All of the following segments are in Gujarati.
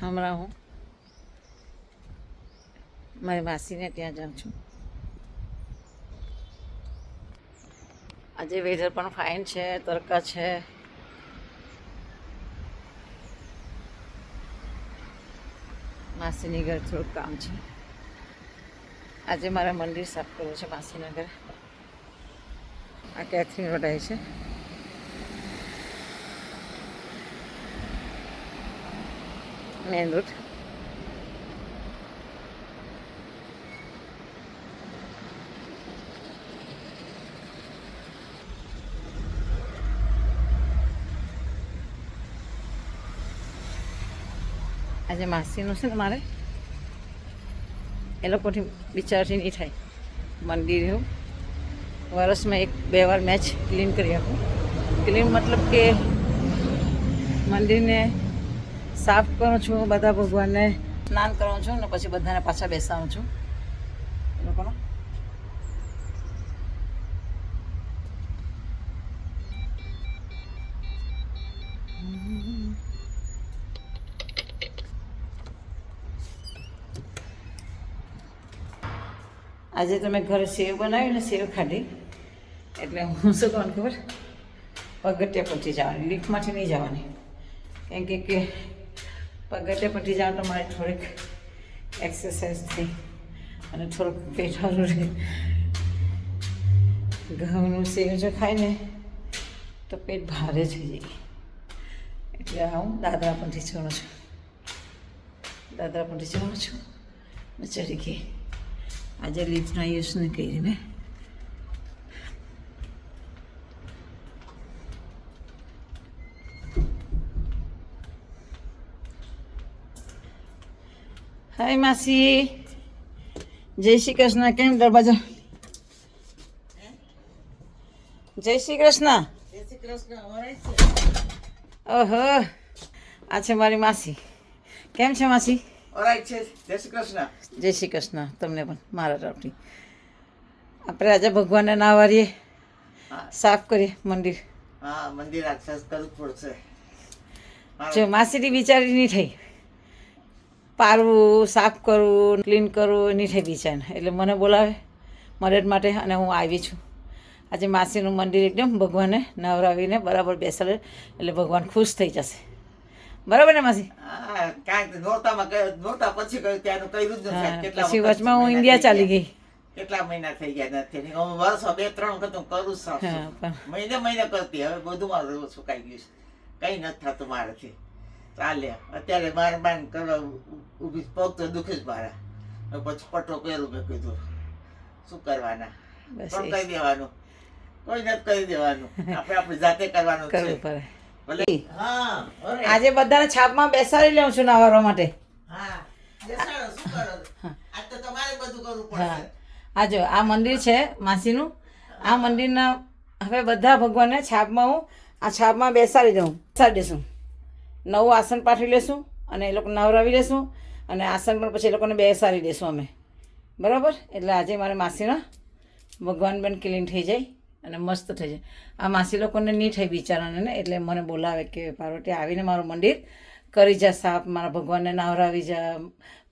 હમણાં હું મારી માસીને ત્યાં જાઉં છું. આજે વેધર પણ ફાઇન છે, તડકા છે. માસીની ઘર થોડુંક કામ છે. આજે મારે મંદિર સાફ કરવું છે માસીના ઘરે. આ કેથરીન રોડ આવી છે. Main road. આજે માસીનું છે ને મારે એ લોકોથી બિચારથી નહીં થાય. મંદિર એવું વર્ષમાં 1-2 વાર મેચ ક્લીન કરી આપું. ક્લીન મતલબ કે મંદિરને સાફ કરું છું, બધા ભગવાનને સ્નાન કરું છું ને પછી બધાને પાછા બેસાડું છું એ લોકોનો. આજે તમે ઘરે સેવ બનાવી ને સેવ ખાધી એટલે હું શું કહું ખબર, પગથિયા પરથી જવાની, લિફ્ટમાંથી નહીં જવાની. કેમ કે પગથિયા પરથી જાવ તો મારે થોડીક એક્સરસાઇઝ થઈ અને થોડુંક પેટ સારું રહે. ઘઉંનું સેવ જો ખાય ને તો પેટ ભારે થઈ જાય. એટલે હું દાદરા પરથી ચડું છું, દાદરા પરથી ચડું છું ને ચડી ગઈ. આજે લિફ્ટના યુઝ નહીં કરી મેં. હાય માસી, જય શ્રી કૃષ્ણ. કેમ દરવાજા? જય શ્રી કૃષ્ણ. ઓહો, આ છે મારી માસી. કેમ છે માસી? ઓરાઈટ છે. જય શ્રી કૃષ્ણ. જય શ્રી કૃષ્ણ તમને પણ મારા તરફથી. આપણે આજે ભગવાનને ના વારીએ, સાફ કરીએ મંદિર. હા, મંદિર આક્ષેસ કરવું પડશે. જો માસીથી વિચારી નહીં થઈ, પારવું, સાફ કરવું, ક્લીન કરવું નહીં થઈ બિચારાને. એટલે મને બોલાવે મદદ માટે અને હું આવી છું. આજે માસીનું મંદિર એકદમ ભગવાનને નવરાવીને બરાબર બેસાડે એટલે ભગવાન ખુશ થઈ જશે. બરાબર ને માસી? હા, કાંઈક નોરતામાં કહ્યું, નોરતા પછી કહ્યું ત્યાંનું કર્યું જ નથી. પછી વચમાં હું ઇન્ડિયા ચાલી ગઈ. કેટલા મહિના થઈ ગયા નથી. હું વર્ષમાં 2-3 વખત હું કરું સાફ. હા, પણ મહિને કરતી. હવે બધું મારું સુકાઈ ગયું છે, કઈ નથી થતું મારાથી. ચાલે અત્યારે મારે બાન કરવા ઊભી, પગ તો દુખે જ મારા. પછી પટ્ટો પહેરું. મેં કીધું શું કરવાના, પણ કહી દેવાનું, કોઈ નથી કહી દેવાનું. આપણે આપણી જાતે કરવાનું કરવું પડે. ભલે. હા, આજે બધાને છાપમાં બેસાડી લઉં છું નવારવા માટે. હા, બેસાડો. શું કરો? આજ તો તમારે બધું કરવું હા, પડશે. આ જો આ મંદિર છે માસીનું. આ મંદિરના હવે બધા ભગવાનને છાપમાં હું આ છાપમાં બેસાડી દઉં, બેસાડી દઈશું. નવું આસન પાઠવી લેશું અને એ લોકો નવરાવી લેશું અને આસન પણ પછી એ લોકોને બેસાડી દઈશું અમે. બરાબર? એટલે આજે મારે માસીના ભગવાન પણ ક્લીન થઈ જાય અને મસ્ત થઈ જાય. આ માસી લોકોને નહીં થઈ બિચારાને ને, એટલે મને બોલાવે કે પાર્વતી આવીને મારું મંદિર કરી જા સાફ, મારા ભગવાનને નવરાવી જા,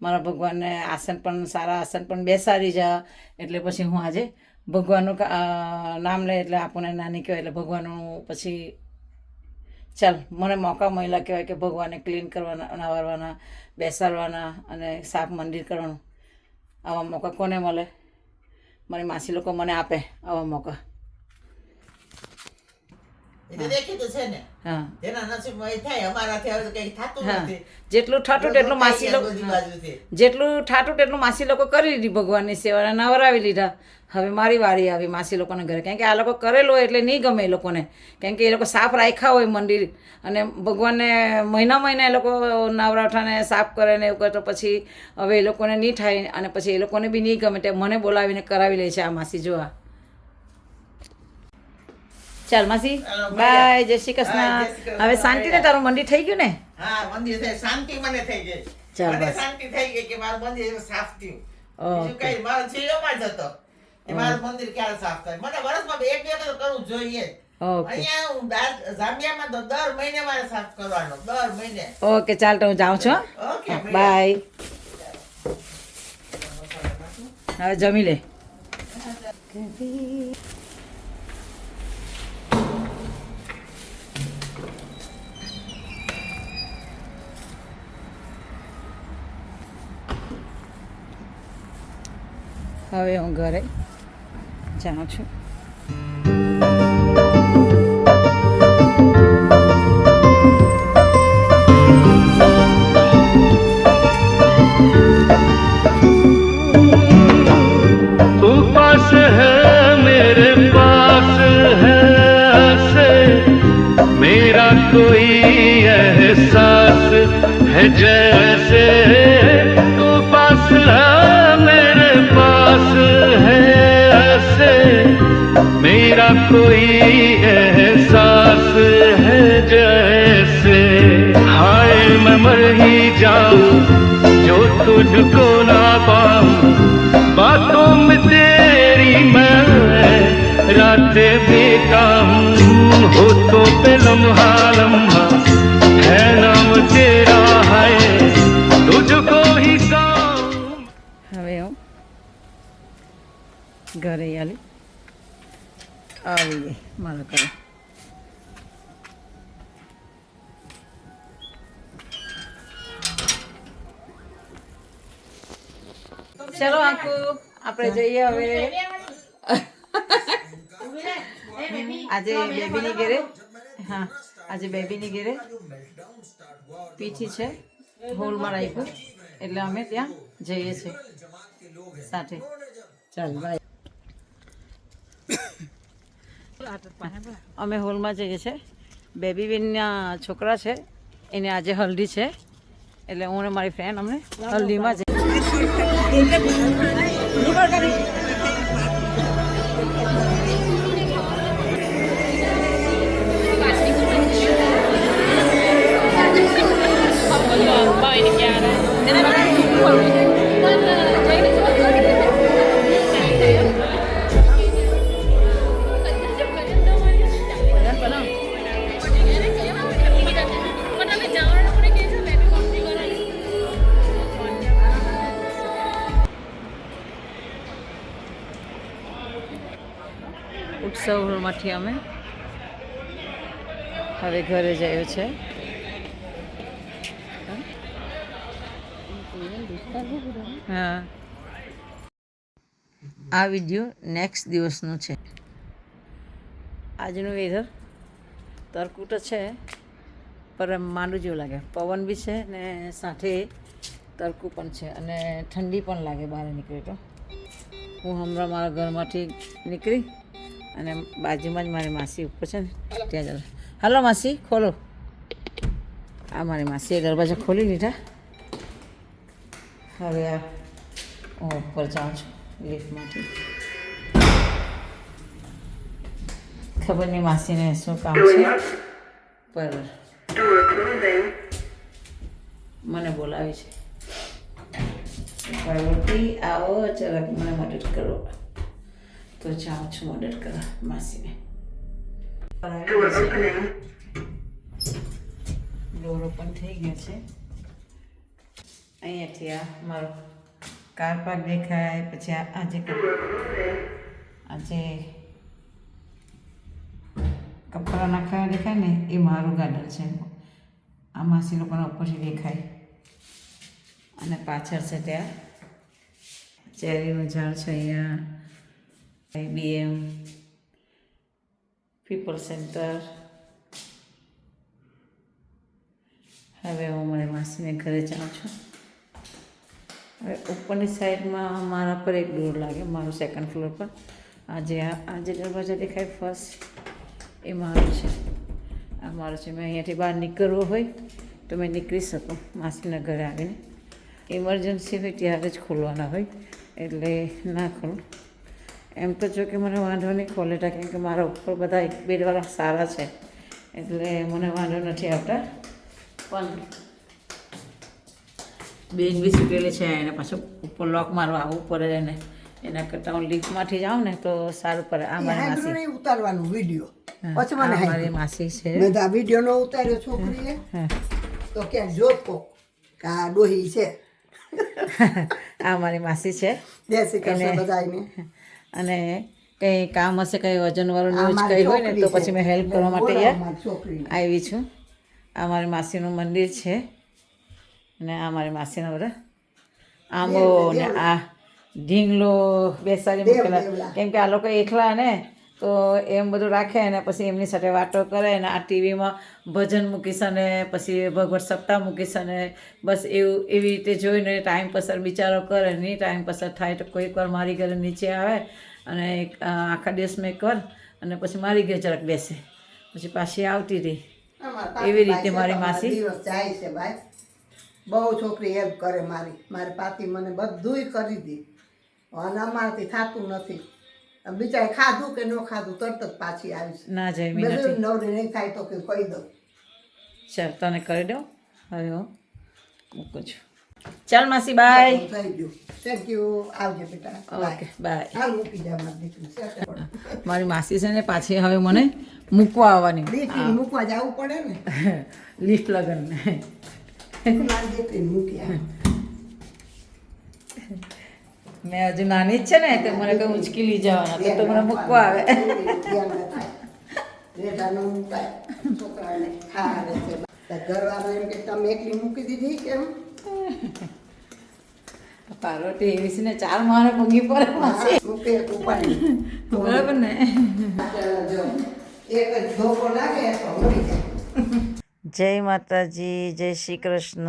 મારા ભગવાનને આસન પણ સારા આસન પણ બેસાડી જા. એટલે પછી હું આજે ભગવાનનું નામ લે એટલે આપણને નાની કહેવાય. એટલે ભગવાનનું પછી ચાલ મને મોકા મળ્યા કહેવાય કે ભગવાનને ક્લીન કરવાના, નવારવાના, બેસાડવાના અને સાફ મંદિર કરવાનું. આવા મોકા કોને મળે? મારી માસી લોકો મને આપે આવા મોકા. હા, જેટલું ઠાઠું તેટલું માસી લોકો, જેટલું ઠાઠું તેટલું માસી લોકો કરી લીધી ભગવાનની સેવા, નવરાવી લીધા. હવે મારી વારી આવી માસી લોકોને ઘરે. કારણ કે આ લોકો કરેલું હોય એટલે નહીં ગમે એ લોકોને. કારણ કે એ લોકો સાફ રાખ્યા હોય મંદિર અને ભગવાનને મહિના એ લોકો નવરાત્રાને સાફ કરે ને એવું કરે તો પછી હવે એ લોકોને નહીં થાય અને પછી એ લોકોને બી નહીં ગમે. તે મને બોલાવીને કરાવી લે છે આ માસી. જોવા ચાલ માસી, બાય, જય શ્રી કૃષ્ણ. હવે શાંતિ ને? તારું મંદિર થઈ ગયું ને? હા, મંદિર થઈ. શાંતિ મને થઈ ગઈ. ચાલ મને બસ. શાંતિ થઈ ગઈ કે મારું મંદિર સાફ થયું. બીજું કઈ મારો છેલ્લોમાં જ હતો કે મારું મંદિર ક્યારે સાફ થાય. મને વર્ષમાં 1-2 વખત કરવું જોઈએ. ઓકે અહીંયા જામિયામાં તો દર મહિને મારે સાફ કરવાનો, દર મહિને. ઓકે ચાલ તો હું જાઉં છું હો. Okay bye. હવે જમી લે. હવે હું ઘરે જાઉં છું. तू पास है मेरे पास है ऐसे मेरा कोई एहसास है जैसे तू पास है मेरे पास है ऐसे मेरा कोई एहसास है जैसे हाय मैं मर ही जाऊं जो तुझको ना पाऊं बातों में तेरी मैं रातें बीता हूँ होठों पे लम्हा लम्हा है नाम तेरा है तुझको ही गाऊं. હવે હું ઘરે આવી ગઈ મારા ઘરે. ચલો આંકુ આપણે જઈએ હવે. આજે બેબીની ઘરે, હા આજે બેબીની ઘરે પીઠી છે, હોલમાં રાખ્યું એટલે અમે ત્યાં જઈએ છીએ સાથે. ચાલ બાય. અમે હોલમાં જઈએ છીએ. બેબી બેનના છોકરા છે એને આજે હલ્દી છે એટલે હું ને મારી ફ્રેન્ડ અમને હલ્દીમાં જઈએ. ઉત્સવ હોલમાંથી અમે હવે ઘરે જઈએ છે. હા આ વિડીયો નેક્સ્ટ દિવસનું છે. આજનું વેધર તરકુટ છે પર માંડું જેવું લાગે, પવન બી છે ને સાથે તરકું પણ છે અને ઠંડી પણ લાગે બહાર નીકળી તો. હું હમણાં મારા ઘરમાંથી નીકળી અને બાજુમાં જ મારી માસી ઉપર છે ને ત્યાં ચાલો. હાલો માસી ખોલો. આ મારી માસીએ દરવાજા ખોલી લીધા. હવે આ હું ઉપર જાઉં છું લિફ્ટમાંથી. ખબર નહીં માસીને શું કામ છે પર મને બોલાવી છે. પાર્વતી આવો જરાક મને મદદ કરો. તો જાઉં છું મદદ કરવા માસીને. ડોર ઓપન થઈ ગયો છે. અહીંયાથી આ મારો કાર પાર્ક દેખાય. પછી આજે કપડાં નાખવા દેખાય ને એ મારું ગાર્ડન છે. આ માસી લોકોના ઉપરથી દેખાય અને પાછળ છે ત્યાં ચેરીનું ઝાડ છે. અહીંયા BM પીપલ સેન્ટર. હવે હું મારી માસીને ઘરે જાઉં છું. હવે ઉપરની સાઈડમાં મારા પર એક ડોર લાગે, મારું સેકન્ડ ફ્લોર પર. આજે દરવાજા દેખાય ફર્સ્ટ એ મારું છે. આ મારું છે. મેં અહીંયાથી બહાર નીકળવું હોય તો મેં નીકળી શકું માસીના ઘરે આવીને. ઇમરજન્સી હોય ત્યારે જ ખોલવાના હોય એટલે ના ખોલું. એમ તો જો કે મને વાંધો નહીં ખોલેટા, કેમ કે મારા ઉપર બધા એક બેડવાળા સારા છે એટલે મને વાંધો નથી આવતા. પણ બેન બી સુટેલી છે એને પાછું ઉપર લોક મારવા આવવું પડે ને એના કરતાં હું લિફ્ટમાંથી જાઉં ને તો સારું પડે. આ મારી માસી ઉતારવાનું વિડીયો પછી મને આ હાઈ મારી માસી છે. મેં તો આ વિડીયો નો ઉતાર્યો છોકરીએ હા. તો ક્યાંક જોતો કે આ ડોહી છે. આ મારી માસી છે. જય શ્રી કૃષ્ણ બધાને. અને કંઈ કામ હશે કંઈ વજનવાળું આ ન્યૂઝ મારી કંઈ હોય ને તો છોકરી પછી છે. મેં હેલ્પ કરવા માટે બોલાવો અહીંયા મારી છોકરીને. આવી છું. આ મારી માસીનું મંદિર છે અને આ મારી માસીના બધા આંબો ને આ ઢીંગલો બેસાડી મૂકેલા દેવલા. કેમ કે આ લોકો એકલા ને તો એમ બધું રાખે અને પછી એમની સાથે વાતો કરે ને આ ટીવીમાં ભજન મૂકીશ અને પછી ભગવત સપ્તાહ મૂકીશ અને બસ એવું એવી રીતે જોઈને ટાઈમ પસાર બિચારો કરે નહીં ટાઈમ પસાર થાય તો કોઈક વાર મારી ઘરે નીચે આવે અને આખા દિવસમાં એકવાર અને પછી મારી ઘરે જરાક બેસે પછી પાછી આવતી રહી. અમારા એવી રીતે પાટીભાઈ મારી છે તો માસી. દિવસ જાય છે ભાઈ. બહુ છોકરી હેલ્પ કરે મારી પાતી મને બધુંય કરી દી અને અમારાથી થતું નથી. બિચારી ખાધું કે ન ખાધું તરત જ પાછી આવીશ. ના જમી બધું નથી. નવરી નહીં થાય તો કે કહી દઉં. ચાલ તને કરી દઉં હવે હું મૂકું છું. ચાલ માસી બાય. થઈ ગયું. Thank you. આવજે બેટા. Okay bye. હાલ મૂકી જા મારી દીકરી. સેટ પડે. મારી માસી છે ને પાછી હવે મને મૂકવા આવવાની દીકરીને મૂકવા જવું પડે ને. લિફ્ટ લગન મારી દીકરીને મૂકી આવ. મેં હજુ નાની જ છે ને તો મને કોઈ ઉંચકી લઈ જવાના તો મને મૂકવા આવે. ધ્યાન રખાય. રેઢા ન મૂકાય. છોકરાને ખાવે છે. ઘરવાળો એમ કે તમે એકલી મૂકી દીધી કેમ? પાર્વતી એવી છે ને ચાર મારે પગી પડે માસી. મૂકે ઉપાડી. બરાબર ને. જો એક જ ધોકો લાગે તો મરી જાય. જય માતાજી, જય શ્રી કૃષ્ણ.